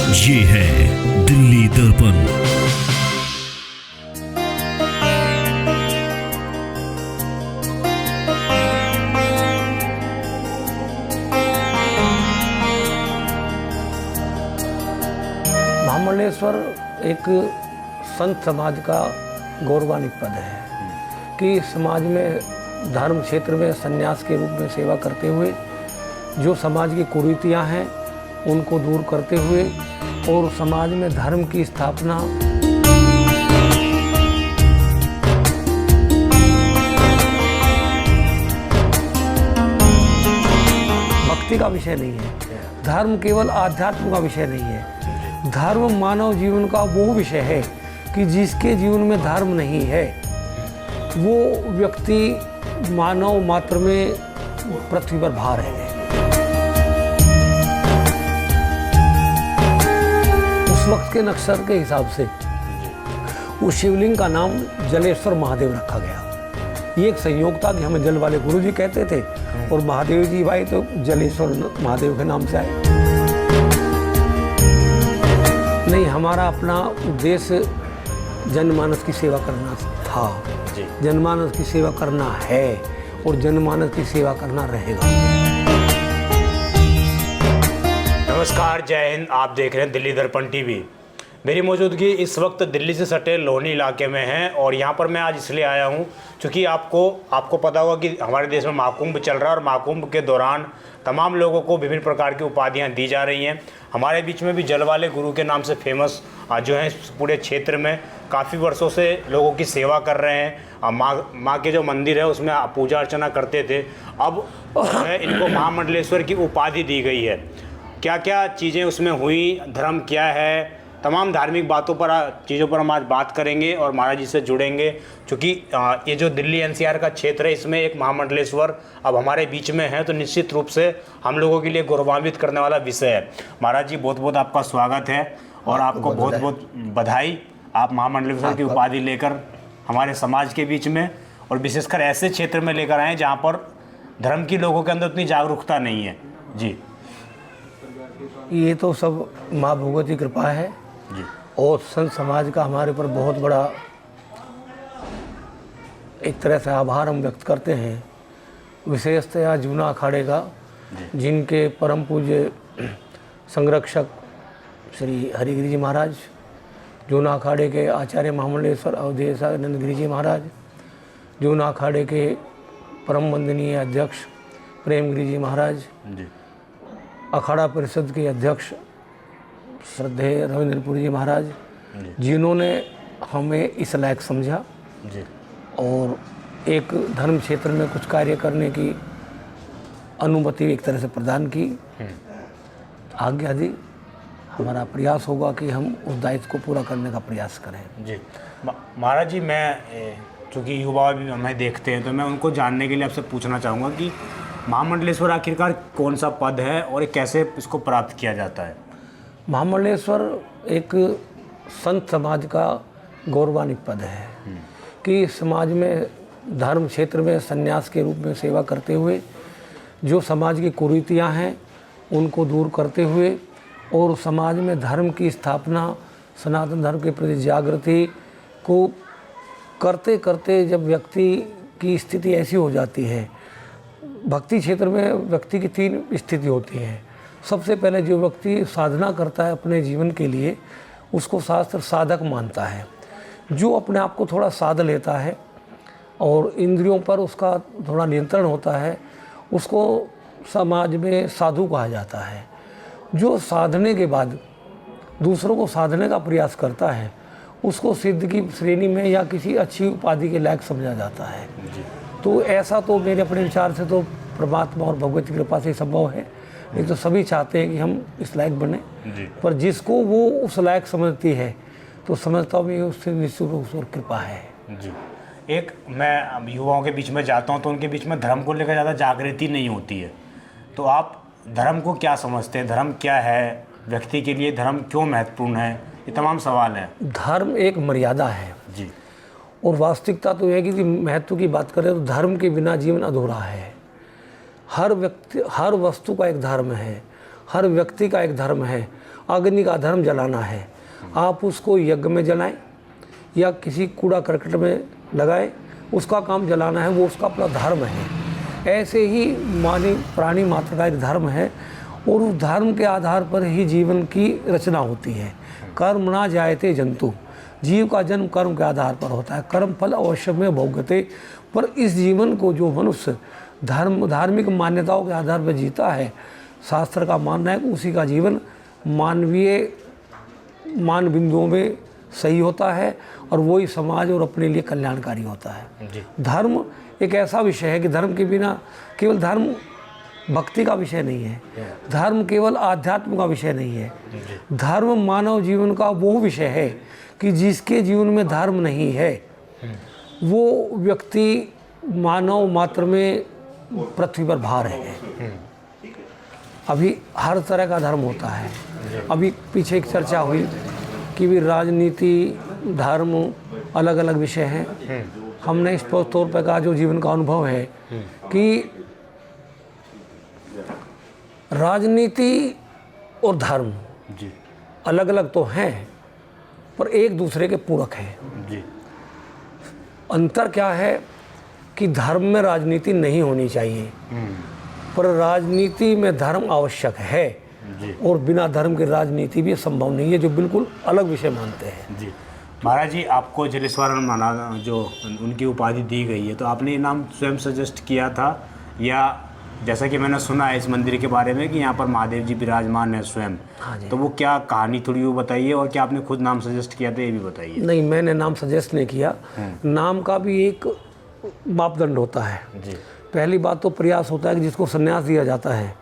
ये है दिल्ली दर्पण। महामंडलेश्वर एक संत समाज का गौरवान्वित पद है कि समाज में धर्म क्षेत्र में संन्यास के रूप में सेवा करते हुए जो समाज की कुरीतियाँ हैं उनको दूर करते हुए और समाज में धर्म की स्थापना भक्ति का विषय नहीं है। धर्म केवल आध्यात्म का विषय नहीं है। धर्म मानव जीवन का वो विषय है कि जिसके जीवन में धर्म नहीं है वो व्यक्ति मानव मात्र में पृथ्वी पर भार है। उस वक्त के नक्शर के हिसाब से उस शिवलिंग का नाम जलेश्वर महादेव रखा गया। ये एक संयोग था कि हमें जल वाले गुरु जी कहते थे और महादेव जी भाई तो जलेश्वर महादेव के नाम से आए। नहीं, हमारा अपना उद्देश्य जनमानस की सेवा करना था, जनमानस की सेवा करना है और जनमानस की सेवा करना रहेगा। नमस्कार, जय हिंद। आप देख रहे हैं दिल्ली दर्पण टीवी। मेरी मौजूदगी इस वक्त दिल्ली से सटे लोनी इलाके में है और यहाँ पर मैं आज इसलिए आया हूँ क्योंकि आपको पता होगा कि हमारे देश में महाकुंभ चल रहा है और महाकुंभ के दौरान तमाम लोगों को विभिन्न प्रकार की उपाधियाँ दी जा रही हैं। हमारे बीच में भी जल वाले गुरु के नाम से फेमस जो हैं पूरे क्षेत्र में काफ़ी वर्षों से लोगों की सेवा कर रहे हैं। माँ के जो मंदिर है उसमें पूजा अर्चना करते थे। अब इनको महामंडलेश्वर की उपाधि दी गई है। क्या क्या चीज़ें उसमें हुई, धर्म क्या है, तमाम धार्मिक चीज़ों पर हम आज बात करेंगे और महाराज जी से जुड़ेंगे क्योंकि ये जो दिल्ली एनसीआर का क्षेत्र है इसमें एक महामंडलेश्वर अब हमारे बीच में है तो निश्चित रूप से हम लोगों के लिए गौरवान्वित करने वाला विषय है। महाराज जी, बहुत बहुत आपका स्वागत है और आपको बहुत बहुत बधाई। आप महामंडलेश्वर की उपाधि लेकर हमारे समाज के बीच में और विशेषकर ऐसे क्षेत्र में लेकर आए जहाँ पर धर्म की लोगों के अंदर उतनी जागरूकता नहीं है। जी, ये तो सब माँ भगवती की कृपा है जी। और संत समाज का हमारे पर बहुत बड़ा एक तरह से आभार हम व्यक्त करते हैं। विशेषतया जूना अखाड़े का, जिनके परम पूज्य संरक्षक श्री हरिगिरी जी महाराज, जूना अखाड़े के आचार्य महामंडलेश्वर अवधेशानंद गिरी जी महाराज, जूना अखाड़े के परम वंदनीय अध्यक्ष प्रेमगिरी जी महाराज, अखाड़ा परिषद के अध्यक्ष श्रद्धेय रविंद्रपुरी जी महाराज, जिन्होंने हमें इस लायक समझा जी और एक धर्म क्षेत्र में कुछ कार्य करने की अनुमति एक तरह से प्रदान की, आज्ञा दी। हमारा प्रयास होगा कि हम उस दायित्व को पूरा करने का प्रयास करें। जी महाराज जी, मैं चूँकि युवा भी हमें देखते हैं तो मैं उनको जानने के लिए आपसे पूछना चाहूँगा कि महामंडलेश्वर आखिरकार कौन सा पद है और कैसे इसको प्राप्त किया जाता है? महामंडलेश्वर एक संत समाज का गौरवान्वित पद है कि समाज में धर्म क्षेत्र में संन्यास के रूप में सेवा करते हुए जो समाज की कुरीतियाँ हैं उनको दूर करते हुए और समाज में धर्म की स्थापना, सनातन धर्म के प्रति जागृति को करते करते जब व्यक्ति की स्थिति ऐसी हो जाती है, भक्ति क्षेत्र में व्यक्ति की 3 स्थिति होती है। सबसे पहले जो व्यक्ति साधना करता है अपने जीवन के लिए, उसको शास्त्र साधक मानता है। जो अपने आप को थोड़ा साध लेता है और इंद्रियों पर उसका थोड़ा नियंत्रण होता है, उसको समाज में साधु कहा जाता है। जो साधने के बाद दूसरों को साधने का प्रयास करता है, उसको सिद्ध की श्रेणी में या किसी अच्छी उपाधि के लायक समझा जाता है। तो ऐसा तो मेरे अपने विचार से तो परमात्मा और भगवत की कृपा से संभव है। नहीं तो सभी चाहते हैं कि हम इस लायक बने, पर जिसको वो उस लायक समझती है तो समझता हूँ मैं उससे निश्चित रूप से कृपा है। जी, एक मैं युवाओं के बीच में जाता हूँ तो उनके बीच में धर्म को लेकर ज़्यादा जागृति नहीं होती है, तो आप धर्म को क्या समझते हैं? धर्म क्या है? व्यक्ति के लिए धर्म क्यों महत्वपूर्ण है? ये तमाम सवाल हैं। धर्म एक मर्यादा है जी, और वास्तविकता तो है कि महत्व की बात करें तो धर्म के बिना जीवन अधूरा है। हर वस्तु का एक धर्म है, हर व्यक्ति का एक धर्म है अग्नि का धर्म जलाना है, आप उसको यज्ञ में जलाएं या किसी कूड़ा करकट में लगाएं, उसका काम जलाना है, वो उसका अपना धर्म है। ऐसे ही मानव प्राणी मात्र का एक धर्म है और उस धर्म के आधार पर ही जीवन की रचना होती है। कर्म ना जायते जंतु, जीव का जन्म कर्म के आधार पर होता है। कर्म फल अवश्य में भोगते, पर इस जीवन को जो मनुष्य धार्मिक मान्यताओं के आधार पर जीता है, शास्त्र का मानना है कि उसी का जीवन मानवीय मान बिंदुओं में सही होता है और वही समाज और अपने लिए कल्याणकारी होता है। धर्म एक ऐसा विषय है कि धर्म के बिना, केवल धर्म भक्ति का विषय नहीं है, धर्म केवल आध्यात्म का विषय नहीं है। धर्म मानव जीवन का वो विषय है कि जिसके जीवन में धर्म नहीं है वो व्यक्ति मानव मात्र में पृथ्वी पर भार है। अभी हर तरह का धर्म होता है। अभी पीछे एक चर्चा हुई कि भी राजनीति धर्म अलग अलग विषय हैं। हमने इस तौर पर कहा, जो जीवन का अनुभव है कि राजनीति और धर्म अलग अलग तो हैं पर एक दूसरे के पूरक हैं। अंतर क्या है कि धर्म में राजनीति नहीं होनी चाहिए, पर राजनीति में धर्म आवश्यक है और बिना धर्म की राजनीति भी संभव नहीं है, जो बिल्कुल अलग विषय मानते हैं। जी महाराज जी, आपको जलेश्वरन माना जो उनकी उपाधि दी गई है, तो आपने ये नाम स्वयं सजेस्ट किया था या जैसा कि मैंने सुना है इस मंदिर के बारे में कि यहाँ पर महादेव जी विराजमान है स्वयं? तो वो क्या कहानी थोड़ी वो बताइए, और क्या आपने खुद नाम सजेस्ट किया था ये भी बताइए। नहीं, मैंने नाम सजेस्ट नहीं किया। नाम का भी एक मापदंड होता है। पहली बात तो प्रयास होता है कि जिसको संन्यास दिया जाता है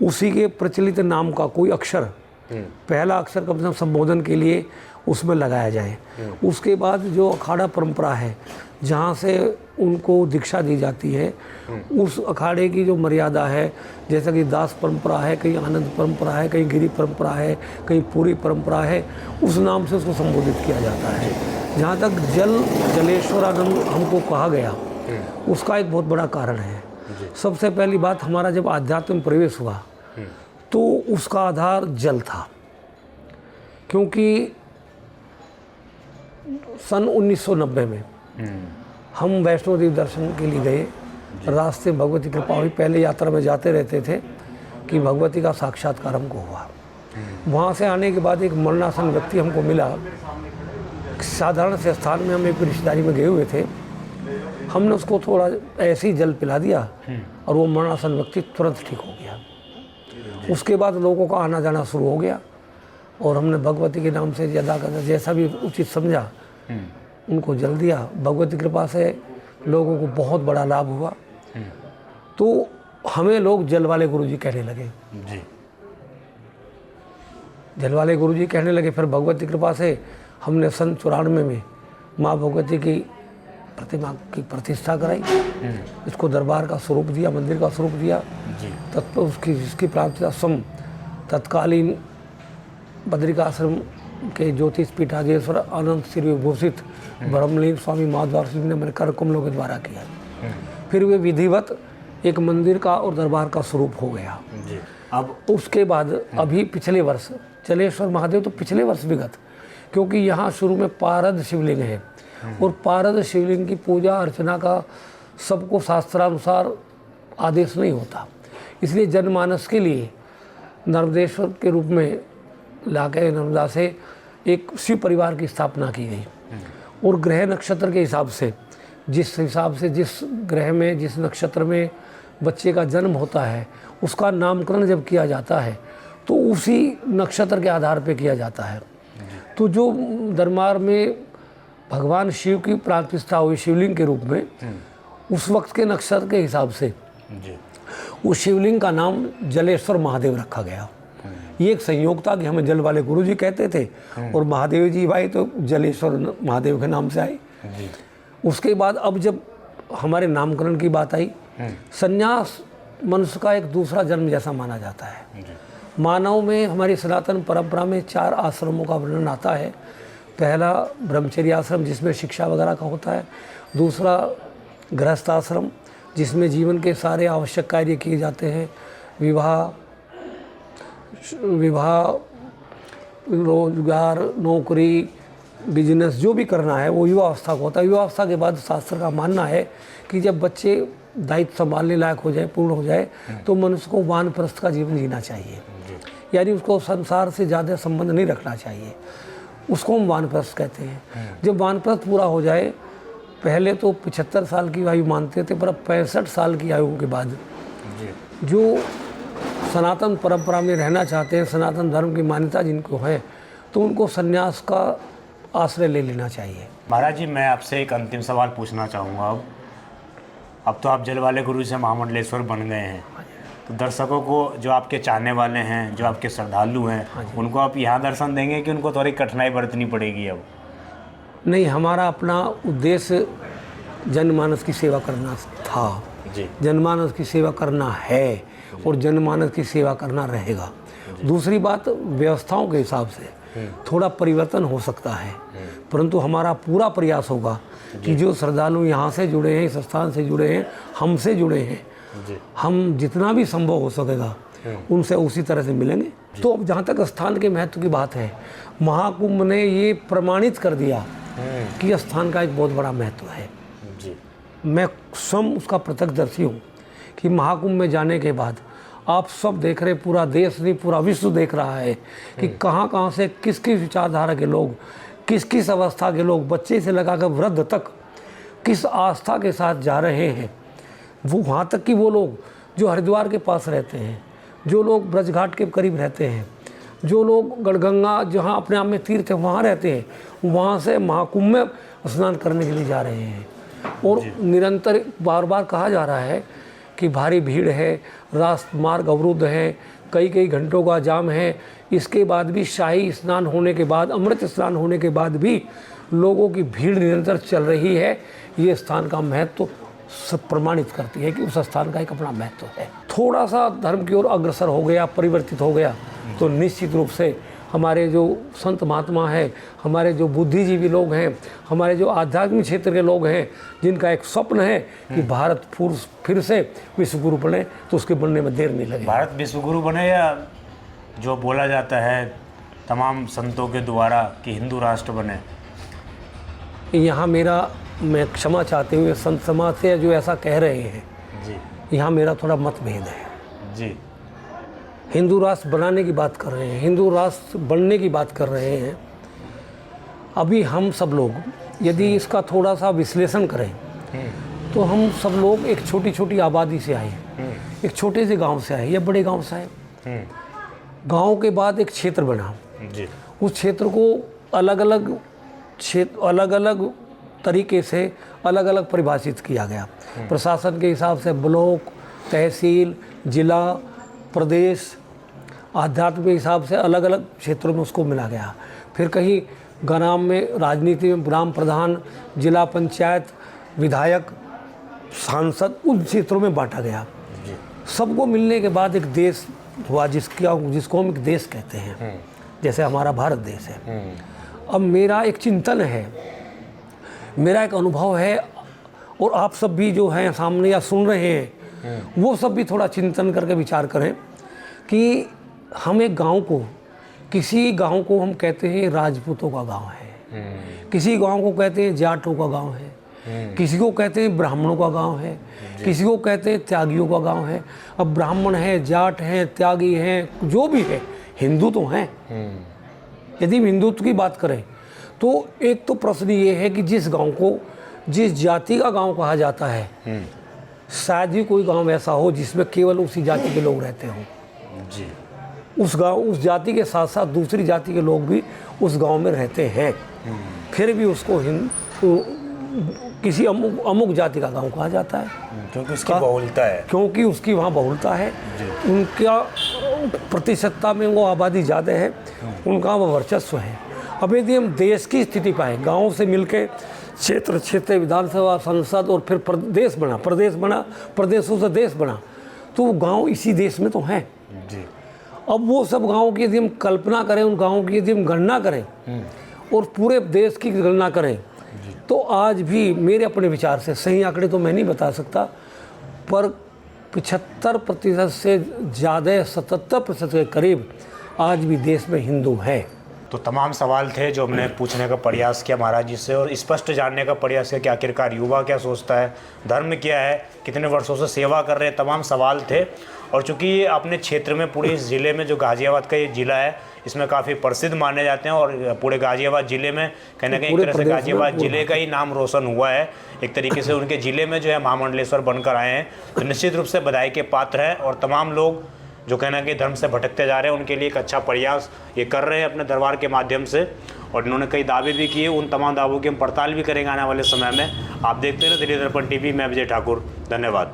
उसी के प्रचलित नाम का कोई अक्षर, पहला अक्षर कम से कम संबोधन के लिए उसमें लगाया जाए। उसके बाद जो अखाड़ा परंपरा है जहाँ से उनको दीक्षा दी जाती है, उस अखाड़े की जो मर्यादा है, जैसा कि दास परंपरा है, कहीं आनंद परंपरा है, कहीं गिरी परंपरा है, कहीं पूरी परंपरा है, उस नाम से उसको संबोधित किया जाता है। जहाँ तक जलेश्वरानंद हमको कहा गया उसका एक बहुत बड़ा कारण है। सबसे पहली बात, हमारा जब आध्यात्म में प्रवेश हुआ तो उसका आधार जल था, क्योंकि सन 1990 में हम वैष्णो देवी दर्शन के लिए गए। रास्ते भगवती कृपा हुई, पहले यात्रा में जाते रहते थे कि भगवती का साक्षात्कार हमको हुआ। वहाँ से आने के बाद एक मरणासन व्यक्ति हमको मिला। साधारण से स्थान में हम एक रिश्तेदारी में गए हुए थे, हमने उसको थोड़ा ऐसे ही जल पिला दिया और वो मरणासन व्यक्ति तुरंत ठीक हो गया। उसके बाद लोगों का आना जाना शुरू हो गया और हमने भगवती के नाम से अदा करना जैसा भी उचित समझा उनको जल दिया। भगवती कृपा से लोगों को बहुत बड़ा लाभ हुआ। तो हमें लोग जल वाले गुरुजी कहने लगे। जल वाले गुरुजी कहने लगे। फिर भगवती कृपा से हमने सन 94 में माँ भगवती की प्रतिमा की प्रतिष्ठा कराई, इसको दरबार का स्वरूप दिया, मंदिर का स्वरूप दिया। तत्पर उसकी जिसकी प्राप्ति स्वयं तत्कालीन बद्रिकाश्रम के ज्योतिष पीठाधीश्वर आनंद श्री विभूषित ब्रह्मलीन स्वामी माधव सिंह ने मेरे कर कमलों के द्वारा किया। फिर वे विधिवत एक मंदिर का और दरबार का स्वरूप हो गया। अब उसके बाद अभी पिछले वर्ष जलेश्वर महादेव तो पिछले वर्ष विगत, क्योंकि यहाँ शुरू में पारद शिवलिंग है और पारद शिवलिंग की पूजा अर्चना का सबको शास्त्रानुसार आदेश नहीं होता, इसलिए जनमानस के लिए नर्मदेश्वर के रूप में लाके नर्मदा से एक शिव परिवार की स्थापना की गई। और ग्रह नक्षत्र के हिसाब से जिस ग्रह में जिस नक्षत्र में बच्चे का जन्म होता है उसका नामकरण जब किया जाता है तो उसी नक्षत्र के आधार पर किया जाता है। तो जो दरबार में भगवान शिव की प्रतिष्ठा हुई शिवलिंग के रूप में, उस वक्त के नक्षत्र के हिसाब से उस शिवलिंग का नाम जलेश्वर महादेव रखा गया। ये एक संयोग था कि हमें जल वाले गुरुजी कहते थे और महादेव जी भाई तो जलेश्वर महादेव के नाम से आए। उसके बाद अब जब हमारे नामकरण की बात आई, संन्यास मनुष्य का एक दूसरा जन्म जैसा माना जाता है। मानव में हमारी सनातन परंपरा में 4 आश्रमों का वर्णन आता है। पहला ब्रह्मचर्य आश्रम जिसमें शिक्षा वगैरह का होता है, दूसरा गृहस्थ आश्रम जिसमें जीवन के सारे आवश्यक कार्य किए जाते हैं, विवाह रोजगार, नौकरी, बिजनेस जो भी करना है वो युवा अवस्था को होता है। युवा अवस्था के बाद शास्त्र का मानना है कि जब बच्चे दायित्व संभालने लायक हो जाए, पूर्ण हो जाए, तो मनुष्य को वानप्रस्थ का जीवन जीना चाहिए। यानी उसको संसार से ज़्यादा संबंध नहीं रखना चाहिए, उसको हम वानप्रस्थ कहते हैं। जब वानप्रस्थ पूरा हो जाए, पहले तो 75 साल की आयु मानते थे, पर अब 65 साल की आयु के बाद जो सनातन परंपरा में रहना चाहते हैं, सनातन धर्म की मान्यता जिनको है, तो उनको संन्यास का आश्रय ले लेना चाहिए। महाराज जी, मैं आपसे एक अंतिम सवाल पूछना चाहूँगा। अब तो आप जलवाले गुरु से महामंडलेश्वर बन गए हैं, तो दर्शकों को, जो आपके चाहने वाले हैं, जो आपके श्रद्धालु हैं, उनको आप यहाँ दर्शन देंगे कि उनको थोड़ी कठिनाई बरतनी पड़ेगी? अब नहीं, हमारा अपना उद्देश्य जनमानस की सेवा करना था जी, जनमानस की सेवा करना है और जनमानस की सेवा करना रहेगा। दूसरी बात, व्यवस्थाओं के हिसाब से थोड़ा परिवर्तन हो सकता है, परंतु हमारा पूरा प्रयास होगा कि जो श्रद्धालु यहाँ से जुड़े हैं, इस स्थान से जुड़े हैं, हमसे जुड़े हैं, हम जितना भी संभव हो सकेगा उनसे उसी तरह से मिलेंगे। तो अब जहाँ तक स्थान के महत्व की बात है, महाकुंभ ने ये प्रमाणित कर दिया कि स्थान का एक बहुत बड़ा महत्व है। मैं स्वयं उसका प्रत्यक्षदर्शी हूँ कि महाकुंभ में जाने के बाद आप सब देख रहे, पूरा देश नहीं पूरा विश्व देख रहा है कि कहाँ कहाँ से किस किस विचारधारा के लोग, किस किस अवस्था के लोग, बच्चे से लगाकर वृद्ध तक किस आस्था के साथ जा रहे हैं। वो वहाँ तक कि वो लोग जो हरिद्वार के पास रहते हैं, जो लोग ब्रजघाट के करीब रहते हैं, जो लोग गढ़गंगा जहाँ अपने आप में तीर्थ है वहाँ रहते हैं, वहाँ से महाकुंभ में स्नान करने के लिए जा रहे हैं। और निरंतर बार बार कहा जा रहा है कि भारी भीड़ है, रास्ता मार्ग अवरुद्ध है, कई कई घंटों का जाम है। इसके बाद भी शाही स्नान होने के बाद, अमृत स्नान होने के बाद भी लोगों की भीड़ निरंतर चल रही है। ये स्थान का महत्व सब प्रमाणित करती है कि उस स्थान का एक अपना महत्व है। थोड़ा सा धर्म की ओर अग्रसर हो गया, परिवर्तित हो गया, तो निश्चित रूप से हमारे जो संत महात्मा हैं, हमारे जो बुद्धिजीवी लोग हैं, हमारे जो आध्यात्मिक क्षेत्र के लोग हैं, जिनका एक स्वप्न है कि भारत फिर से विश्वगुरु बने, तो उसके बनने में देर नहीं लगे। भारत विश्वगुरु बने, या जो बोला जाता है तमाम संतों के द्वारा कि हिंदू राष्ट्र बने? यहाँ मैं क्षमा चाहते हुए संत समाज से जो ऐसा कह रहे हैं जी, यहाँ मेरा थोड़ा मतभेद है जी। हिंदू राष्ट्र बनाने की बात कर रहे हैं, हिंदू राष्ट्र बनने की बात कर रहे हैं। अभी हम सब लोग यदि इसका थोड़ा सा विश्लेषण करें तो हम सब लोग एक छोटी छोटी आबादी से आए, एक छोटे से गांव से आए या बड़े गांव से आए। गांव के बाद एक क्षेत्र बना जी, उस क्षेत्र को अलग अलग तरीके से अलग अलग परिभाषित किया गया। प्रशासन के हिसाब से ब्लॉक, तहसील, जिला, प्रदेश, आध्यात्म के हिसाब से अलग अलग क्षेत्रों में उसको मिला गया। फिर कहीं ग्राम में, राजनीति में ग्राम प्रधान, जिला पंचायत, विधायक, सांसद, उन क्षेत्रों में बांटा गया। सबको मिलने के बाद एक देश हुआ जिसको हम एक देश कहते हैं, जैसे हमारा भारत देश है। अब मेरा एक चिंतन है, मेरा एक अनुभव है, और आप सब भी जो हैं सामने या सुन रहे हैं, वो सब भी थोड़ा चिंतन करके विचार करें कि हम एक गांव को, किसी गांव को हम कहते हैं राजपूतों का गांव है, किसी गांव को कहते हैं जाटों का गांव है, किसी को कहते हैं ब्राह्मणों का गांव है, किसी को कहते हैं त्यागियों का गांव है। अब ब्राह्मण है, जाट हैं, त्यागी हैं, जो भी है, हिंदू तो हैं। यदि हम हिंदुत्व की बात करें तो एक तो प्रश्न ये है कि जिस गांव को जिस जाति का गांव कहा जाता है, शायद ही कोई गांव ऐसा हो जिसमें केवल उसी जाति के लोग रहते हों जी। उस जाति के साथ साथ दूसरी जाति के लोग भी उस गांव में रहते हैं, फिर भी उसको किसी अमुक जाति का गांव कहा जाता है, क्योंकि उसकी बहुलता है, क्योंकि उसकी वहाँ बहुलता है, उनका प्रतिशतता में वो आबादी ज़्यादा है, उनका वो वर्चस्व है। अब यदि हम देश की स्थिति पाएँ, गाँव से मिलके क्षेत्र, विधानसभा, संसद और फिर प्रदेश बना, प्रदेशों से देश बना, तो वो गाँव इसी देश में तो हैं जी। अब वो सब गाँव की यदि हम कल्पना करें, उन गाँव की यदि हम गणना करें और पूरे देश की गणना करें, तो आज भी मेरे अपने विचार से, सही आंकड़े तो मैं नहीं बता सकता, पर 75% से ज़्यादा, 77% के करीब आज भी देश में हिंदू हैं। तो तमाम सवाल थे जो हमने पूछने का प्रयास किया महाराज जी से, और स्पष्ट जानने का प्रयास किया कि आखिरकार युवा क्या सोचता है, धर्म क्या है, कितने वर्षों से सेवा कर रहे हैं, तमाम सवाल थे। और चूँकि ये अपने क्षेत्र में पूरे इस ज़िले में जो गाज़ियाबाद का ये ज़िला है इसमें काफ़ी प्रसिद्ध माने जाते हैं, और पूरे गाज़ियाबाद ज़िले में कहीं ना कहीं एक तरह से गाज़ियाबाद ज़िले का ही नाम रोशन हुआ है। एक तरीके से उनके ज़िले में जो है महामंडलेश्वर बनकर आए हैं, तो निश्चित रूप से बधाई के पात्र हैं। और तमाम लोग जो कहना कि धर्म से भटकते जा रहे हैं उनके लिए एक अच्छा प्रयास ये कर रहे हैं अपने दरबार के माध्यम से। और इन्होंने कई दावे भी किए, उन तमाम दावों की हम पड़ताल भी करेंगे आने वाले समय में। आप देखते हैं दिल्ली दर्पण टीवी, मैं विजय ठाकुर, धन्यवाद।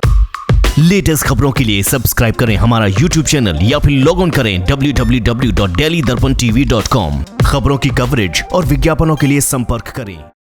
लेटेस्ट खबरों के लिए सब्सक्राइब करें हमारा यूट्यूब चैनल या फिर लॉग इन करें www.delhidarpantv.com। खबरों की कवरेज और विज्ञापनों के लिए संपर्क करें।